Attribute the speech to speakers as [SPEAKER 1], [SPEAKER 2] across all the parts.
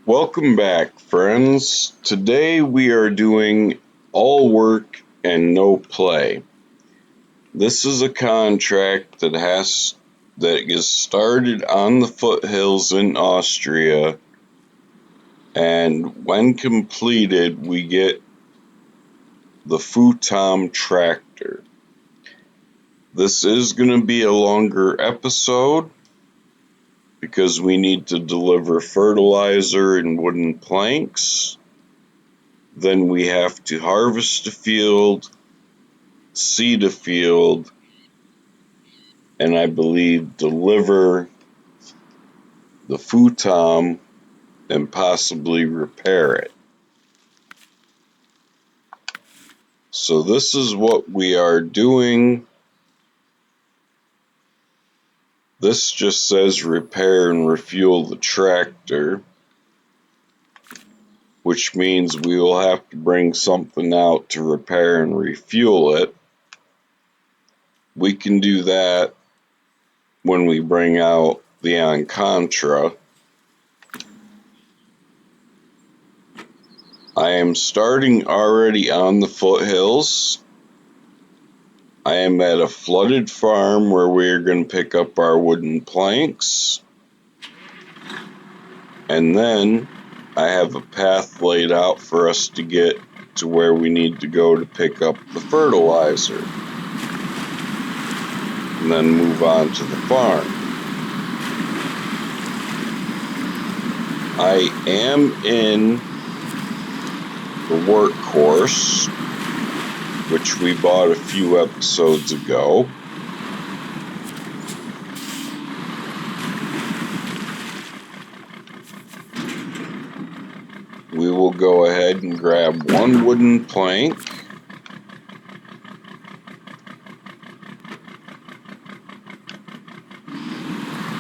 [SPEAKER 1] Welcome back, friends. Today we are doing all work and no play. This is a contract that is started on the foothills in Austria, and when completed we get the Futom tractor. This is going to be a longer episode because we need to deliver fertilizer and wooden planks. Then we have to harvest a field, seed a field, and I believe deliver the Futom and possibly repair it. So this is what we are doing. This just says repair and refuel the tractor, which means we will have to bring something out to repair and refuel it. We can do that when we bring out the Encontra. I am starting already on the foothills. I am at a flooded farm where we are going to pick up our wooden planks. And then I have a path laid out for us to get to where we need to go to pick up the fertilizer. And then move on to the farm. I am in the workhorse, which we bought a few episodes ago. We will go ahead and grab one wooden plank.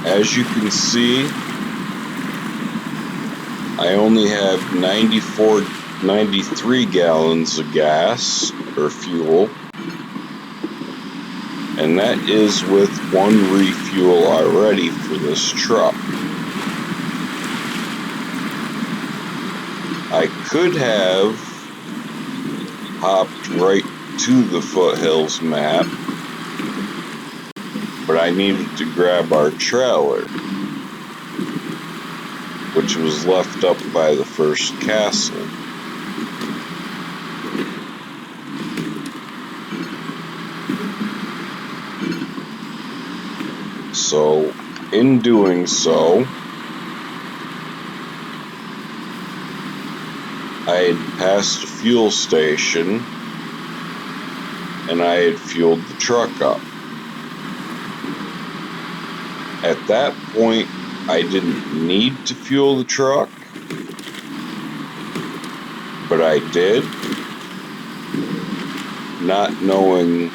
[SPEAKER 1] As you can see, I only have 93 gallons of gas or fuel, and that is with one refuel already for this truck. I could have hopped right to the foothills map, but I needed to grab our trailer, which was left up by the first castle. So, in doing so, I had passed a fuel station and I had fueled the truck up. At that point, I didn't need to fuel the truck, but I did, not knowing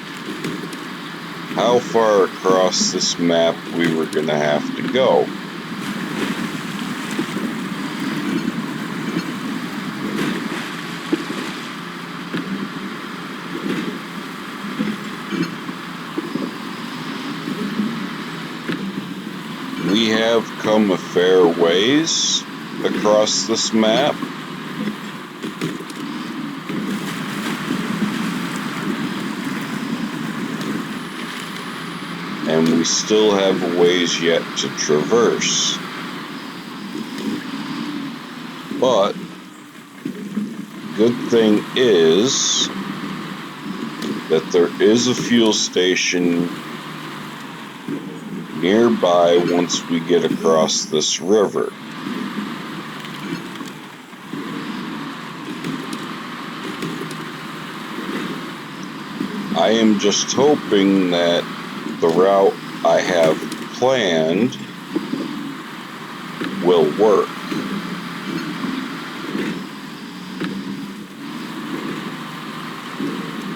[SPEAKER 1] how far across this map we were going to have to go. We have come a fair ways across this map. And we still have a ways yet to traverse. But good thing is that there is a fuel station nearby once we get across this river. I am just hoping that the route I have planned will work.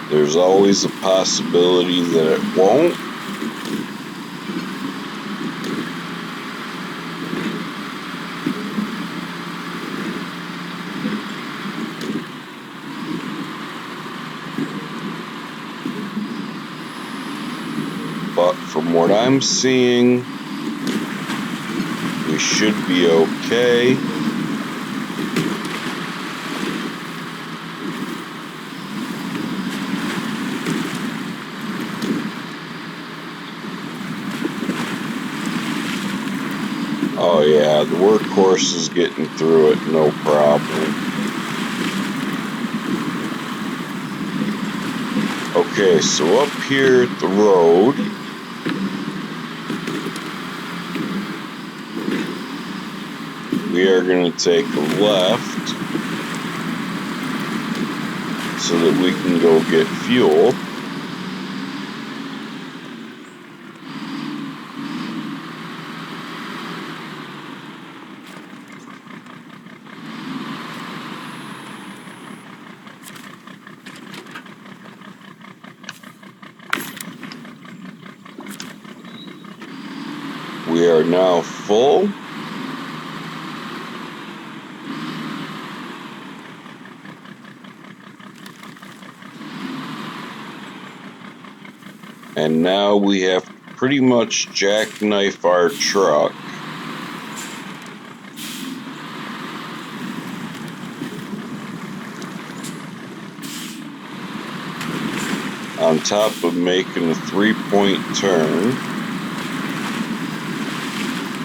[SPEAKER 1] There's always a possibility that it won't. But from what I'm seeing, we should be okay. Oh yeah, the workhorse is getting through it, no problem. Okay, so up here at the road, we are going to take a left so that we can go get fuel. We are now full. And now we have to pretty much jackknife our truck. On top of making a 3-point turn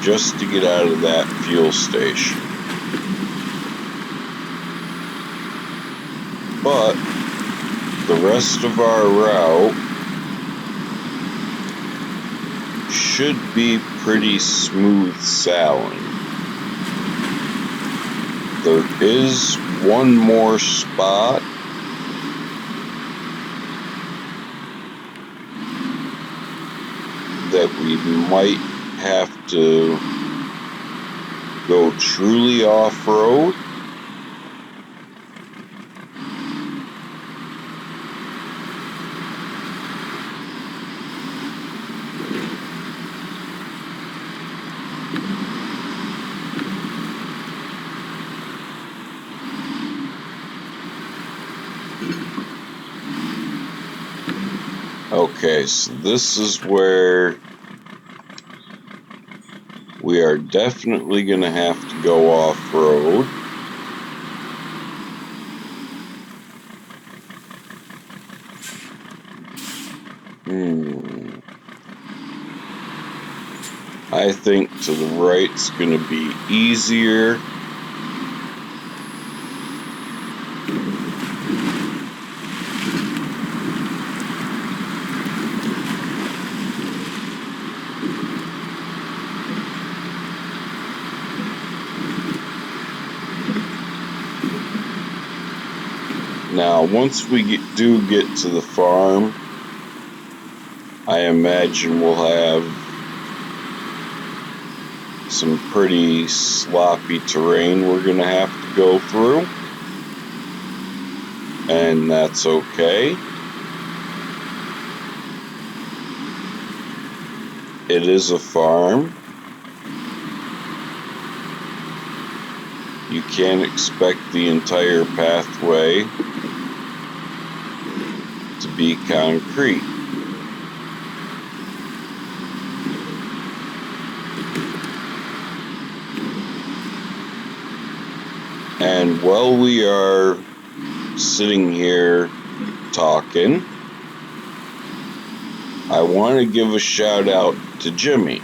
[SPEAKER 1] just to get out of that fuel station. But the rest of our route should be pretty smooth sailing. There is one more spot that we might have to go truly off-road. Okay, so this is where we are definitely going to have to go off-road. I think to the right's going to be easier. Now, once we do get to the farm, I imagine we'll have some pretty sloppy terrain we're going to have to go through. And that's okay. It is a farm. You can't expect the entire pathway to be concrete. And while we are sitting here talking, I want to give a shout out to Jimmy.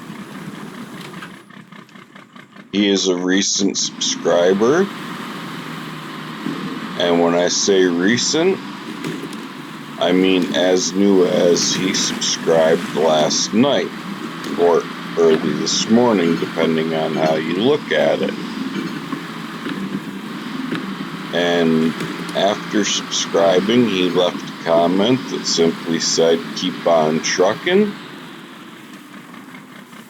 [SPEAKER 1] He is a recent subscriber, and when I say recent, I mean as new as he subscribed last night, or early this morning, depending on how you look at it. And after subscribing, he left a comment that simply said, "Keep on trucking,"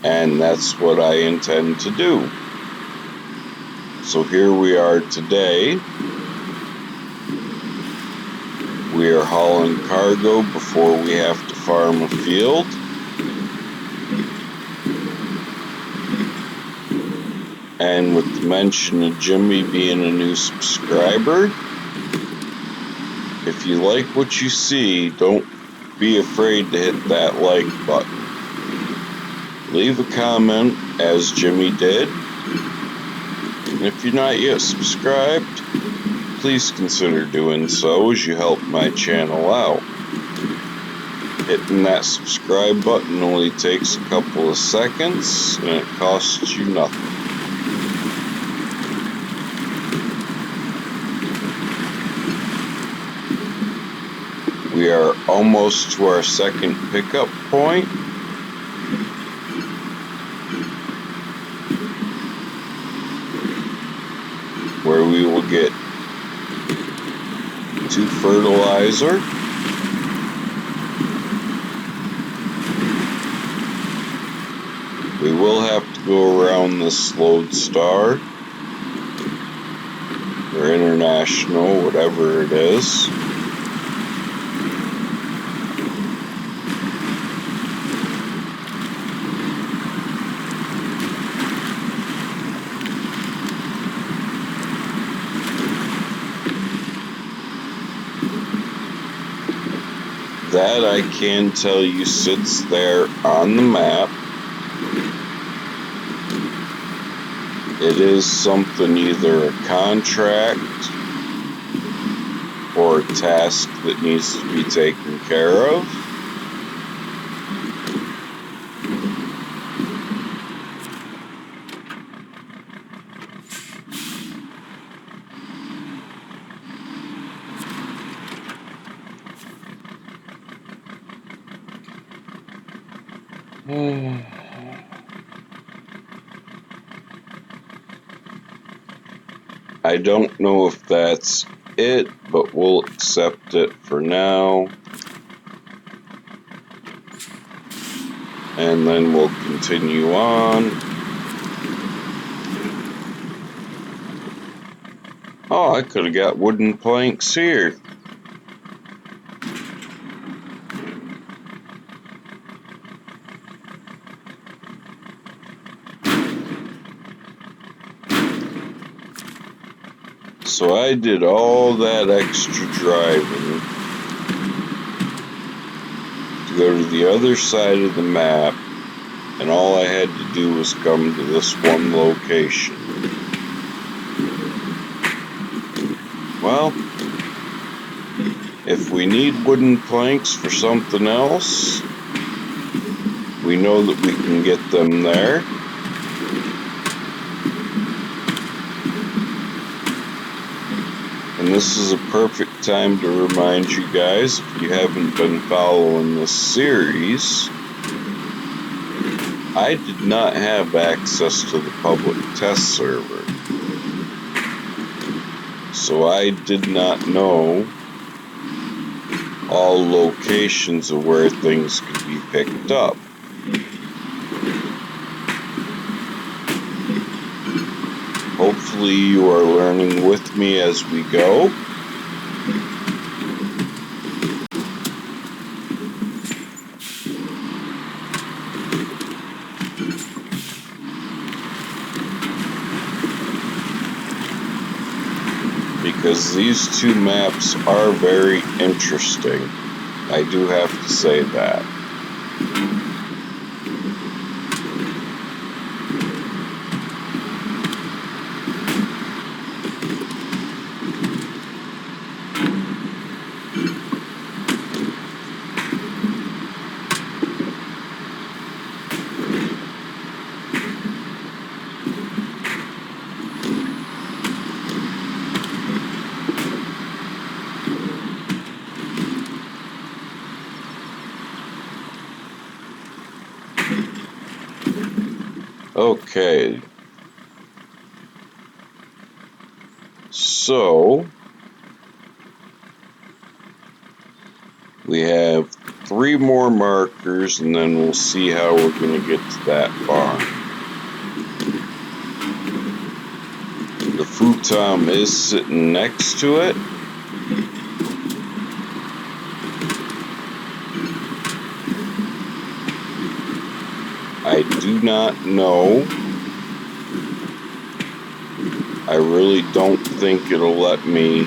[SPEAKER 1] and that's what I intend to do. So here we are today. We are hauling cargo before we have to farm a field. And with the mention of Jimmy being a new subscriber, if you like what you see, don't be afraid to hit that like button. Leave a comment, as Jimmy did. And if you're not yet subscribed, please consider doing so as you help my channel out. Hitting that subscribe button only takes a couple of seconds and it costs you nothing. We are almost to our second pickup point. Where we will get 2 fertilizer. We will have to go around this lodestar or international, whatever it is. That I can tell you sits there on the map. It is something, either a contract or a task that needs to be taken care of. I don't know if that's it, but we'll accept it for now. And then we'll continue on. Oh, I could have got wooden planks here. So I did all that extra driving to go to the other side of the map, and all I had to do was come to this one location. Well, if we need wooden planks for something else, we know that we can get them there. And this is a perfect time to remind you guys, if you haven't been following this series, I did not have access to the public test server. So I did not know all locations of where things could be picked up. Hopefully you are learning with me as we go. Because these two maps are very interesting. I do have to say that. Okay, so we have 3 more markers, and then we'll see how we're going to get to that barn. The Futom is sitting next to it. I do not know. I really don't think it'll let me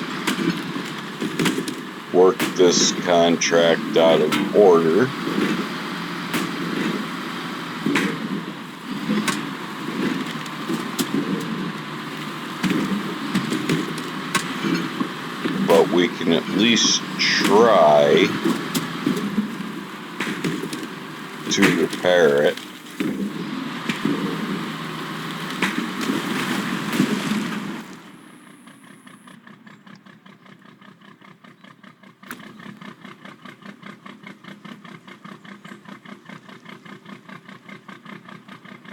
[SPEAKER 1] work this contract out of order. But we can at least try repair it.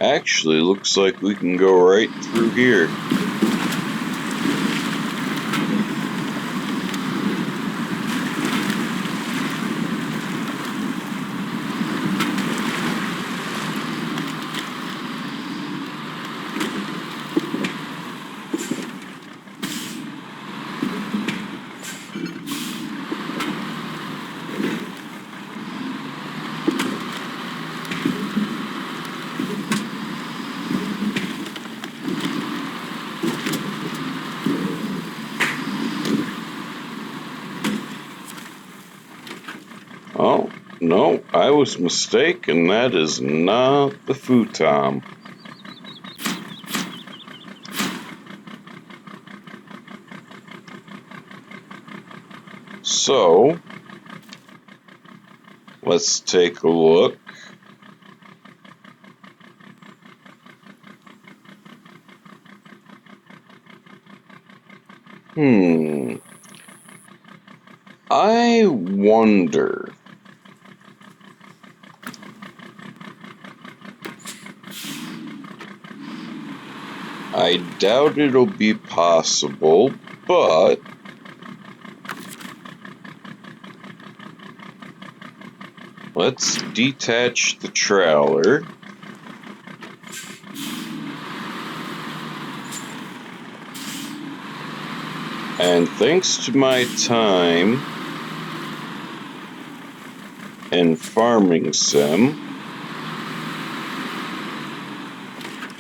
[SPEAKER 1] Actually, looks like we can go right through here. Oh, no, I was mistaken. That is not the Futom. So, let's take a look. I wonder. I doubt it'll be possible, but let's detach the trailer. And thanks to my time in Farming Sim,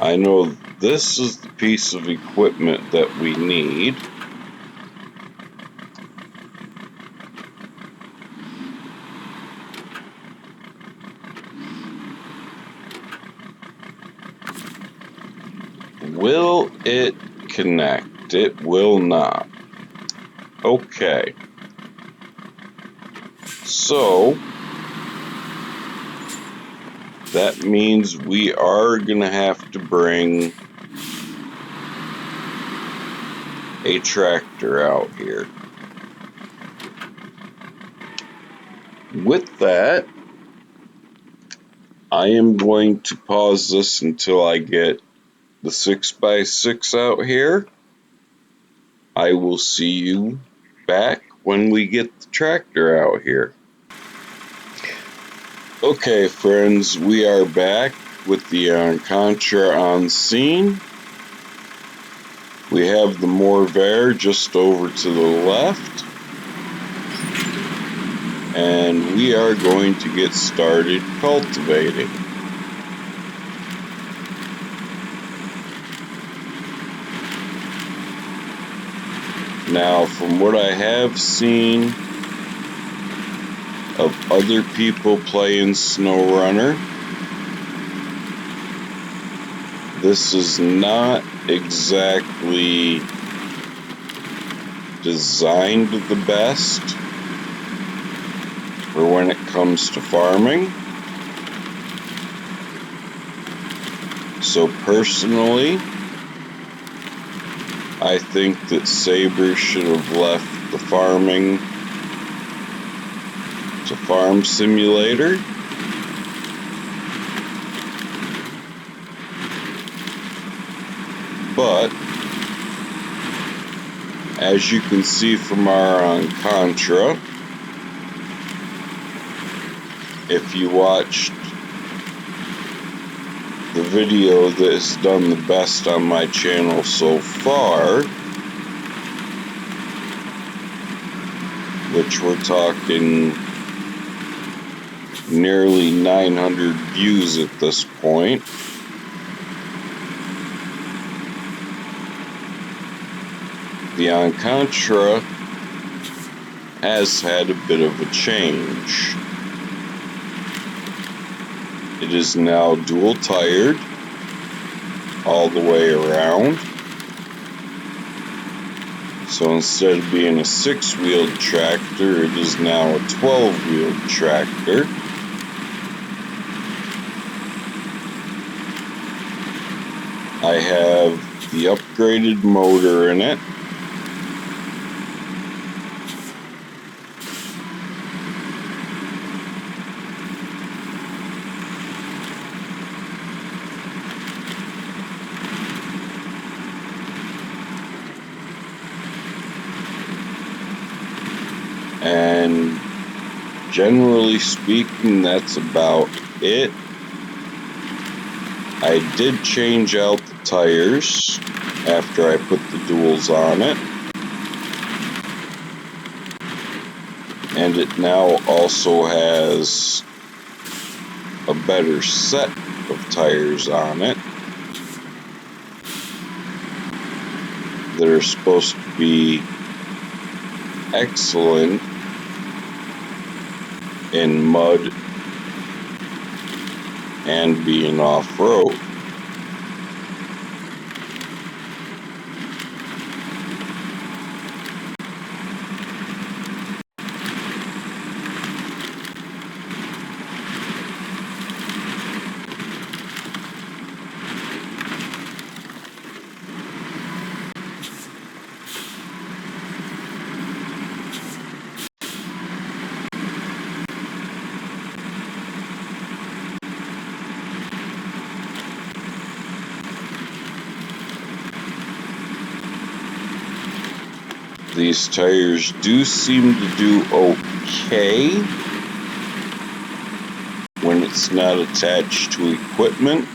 [SPEAKER 1] I know this is the piece of equipment that we need. Will it connect? It will not. Okay. So, that means we are going to have to bring a tractor out here. With that, I am going to pause this until I get the 6x6 out here. I will see you back when we get the tractor out here. Okay, friends, we are back with the Contra on scene. We have the Morvair just over to the left. And we are going to get started cultivating. Now, from what I have seen of other people playing SnowRunner, this is not exactly designed the best for when it comes to farming. So personally, I think that Saber should have left the farming to Farm Simulator. But as you can see from our Contra, if you watched the video that has done the best on my channel so far, which we're talking nearly 900 views at this point, the Contra has had a bit of a change. It is now dual tired all the way around. So instead of being a 6-wheeled tractor, it is now a 12-wheeled tractor. I have the upgraded motor in it. And generally speaking, that's about it. I did change out the tires after I put the duals on it. And it now also has a better set of tires on it that are supposed to be excellent in mud and being off-road. These tires do seem to do okay when it's not attached to equipment.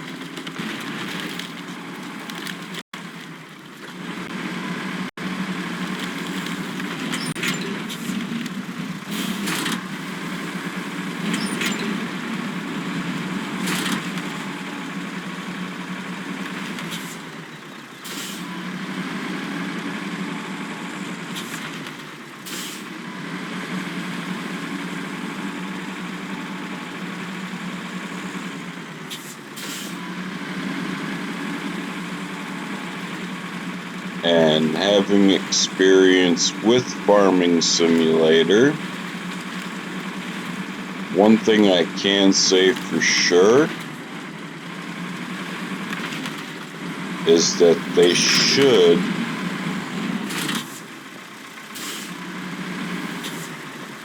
[SPEAKER 1] And having experience with Farming Simulator, one thing I can say for sure is that they should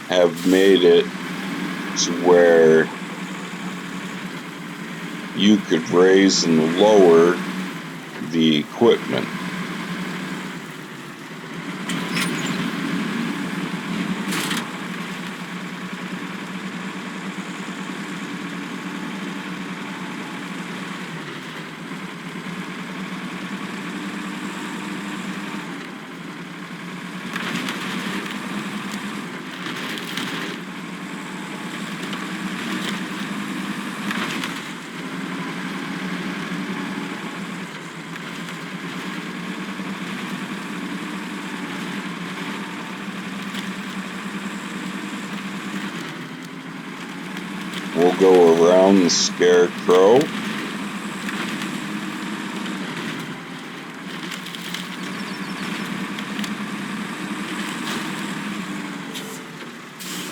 [SPEAKER 1] have made it to where you could raise and lower the equipment. We'll go around the scarecrow.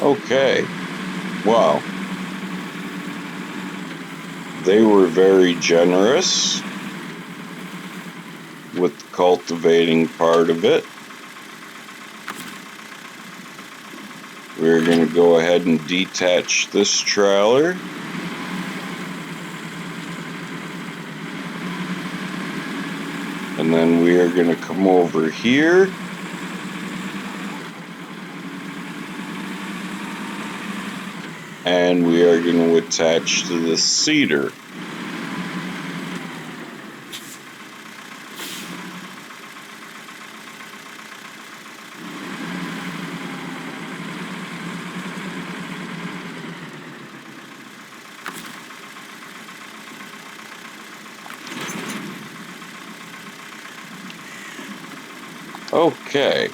[SPEAKER 1] Okay, wow. They were very generous with the cultivating part of it. We're going to go ahead and detach this trailer. And then we are going to come over here. And we are going to attach to the seeder. Okay.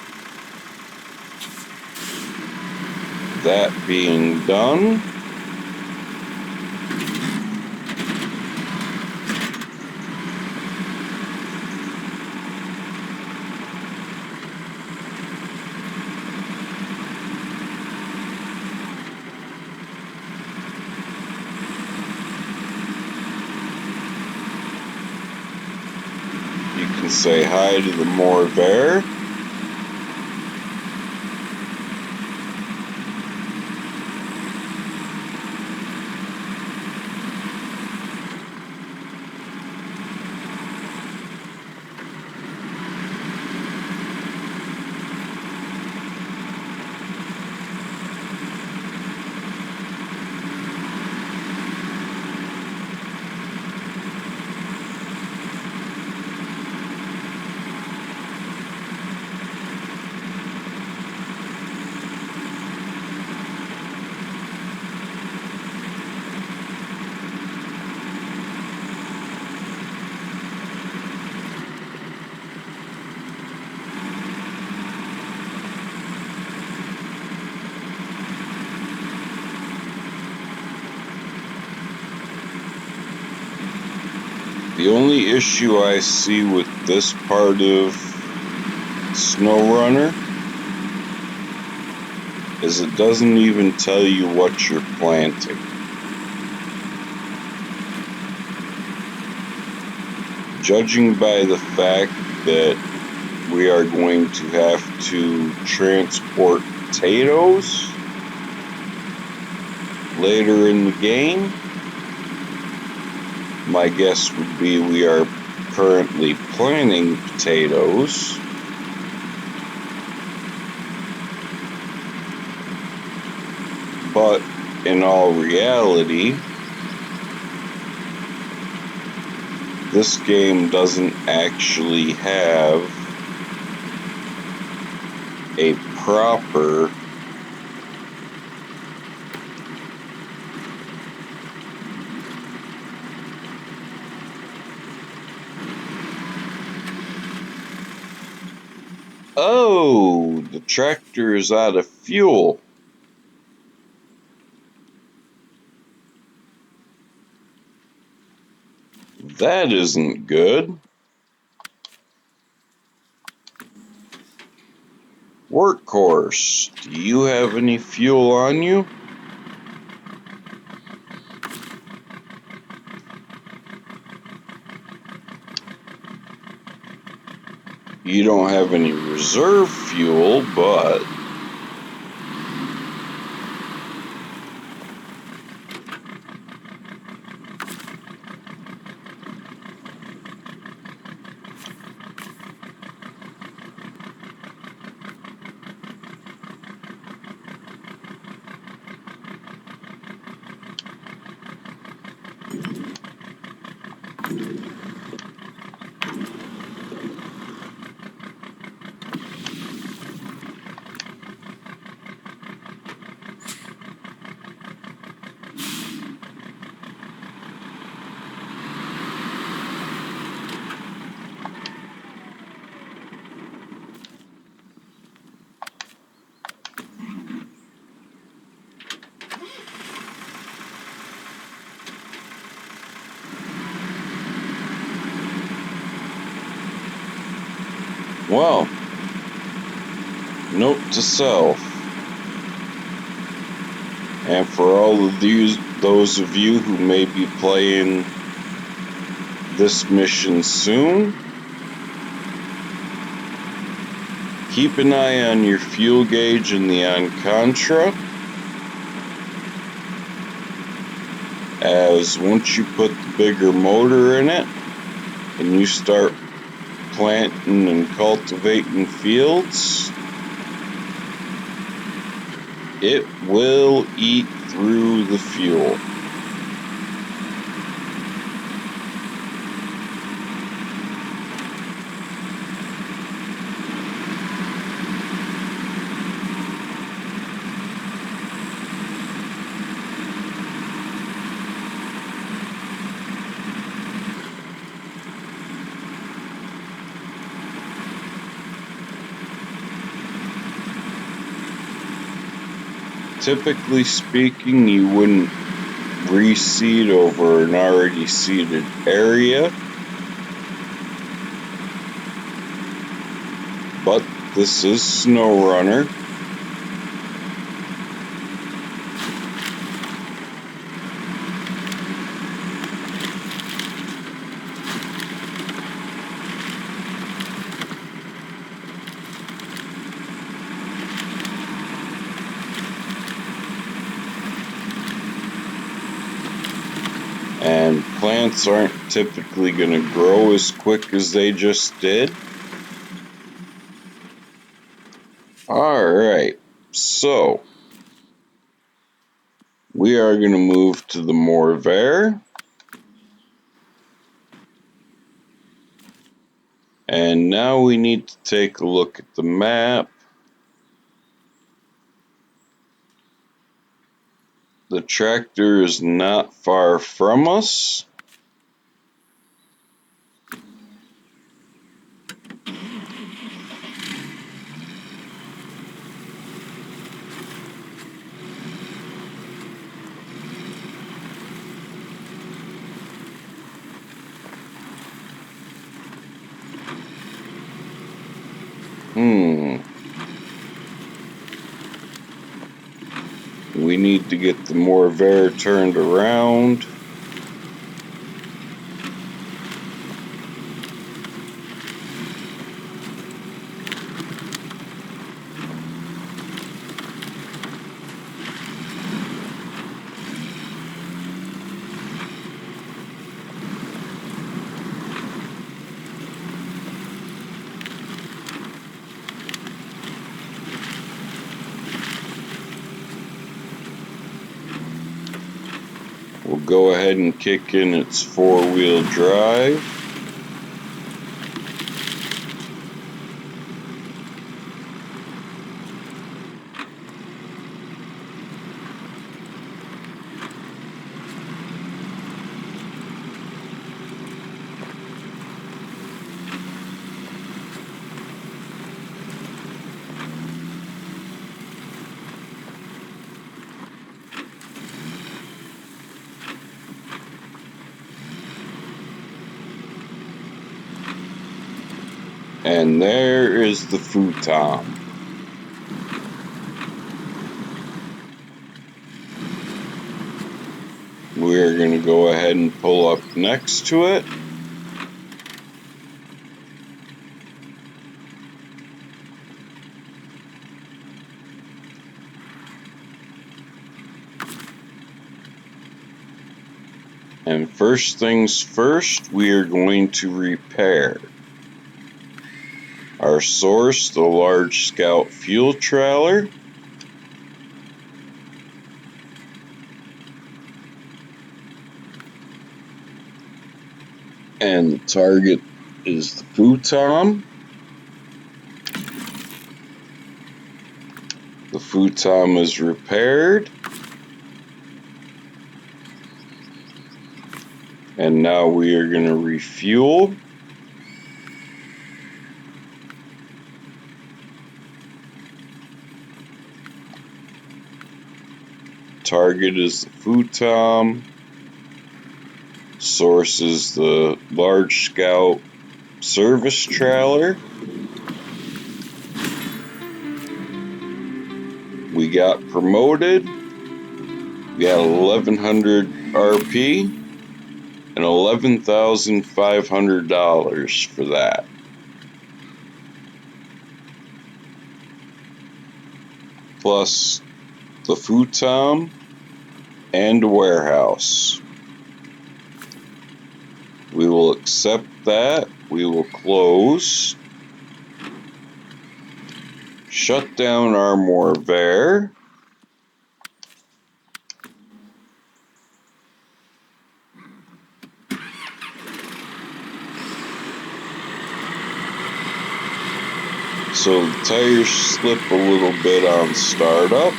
[SPEAKER 1] That being done, and say hi to the more there. The only issue I see with this part of SnowRunner is it doesn't even tell you what you're planting. Judging by the fact that we are going to have to transport potatoes later in the game, my guess would be we are currently planting potatoes. But in all reality, this game doesn't actually have a proper Oh, the tractor is out of fuel. That isn't good. Workhorse, do you have any fuel on you? You don't have any reserve fuel, but well, note to self. And for all of those of you who may be playing this mission soon, keep an eye on your fuel gauge in the Contra, as once you put the bigger motor in it and you start planting and cultivating fields, it will eat through the fuel. Typically speaking, you wouldn't reseed over an already seeded area, but this is SnowRunner. plants aren't typically going to grow as quick as they just did. Alright, so we are going to move to the Morvair. And now we need to take a look at the map. The tractor is not far from us. We need to get the Morvair turned around. We'll go ahead and kick in its four-wheel drive. And there is the Futom. We're going to go ahead and pull up next to it. And first things first, we are going to repair our source, the large Scout fuel trailer. And the target is the Futom. The Futom is repaired. And now we are going to refuel. Target is the Futom. Source is the large Scout service trailer. We got promoted. We got 1100 RP and $11,500 for that. Plus the Futom and a warehouse. We will accept that. We will close. Shut down our Morvair. So the tires slip a little bit on startup,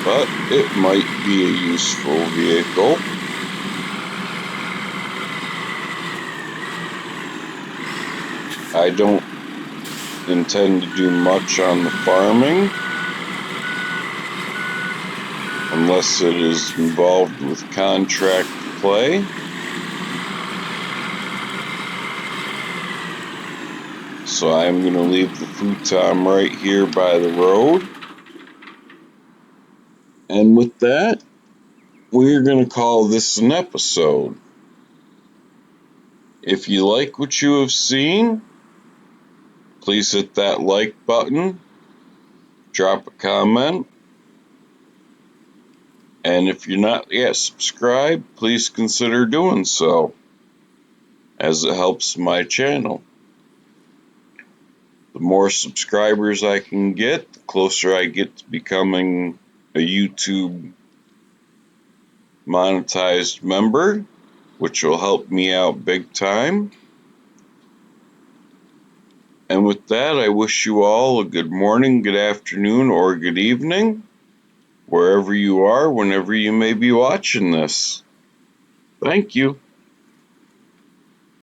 [SPEAKER 1] but it might be a useful vehicle. I don't intend to do much on the farming unless it is involved with contract play. So I'm going to leave the Futom right here by the road. And with that, we're going to call this an episode. If you like what you have seen, please hit that like button, drop a comment, And if you're not yet subscribed, please consider doing so, as it helps my channel. The more subscribers I can get, the closer I get to becoming a YouTube monetized member, which will help me out big time. And with that, I wish you all a good morning, good afternoon, or good evening, wherever you are, whenever you may be watching this. Thank you.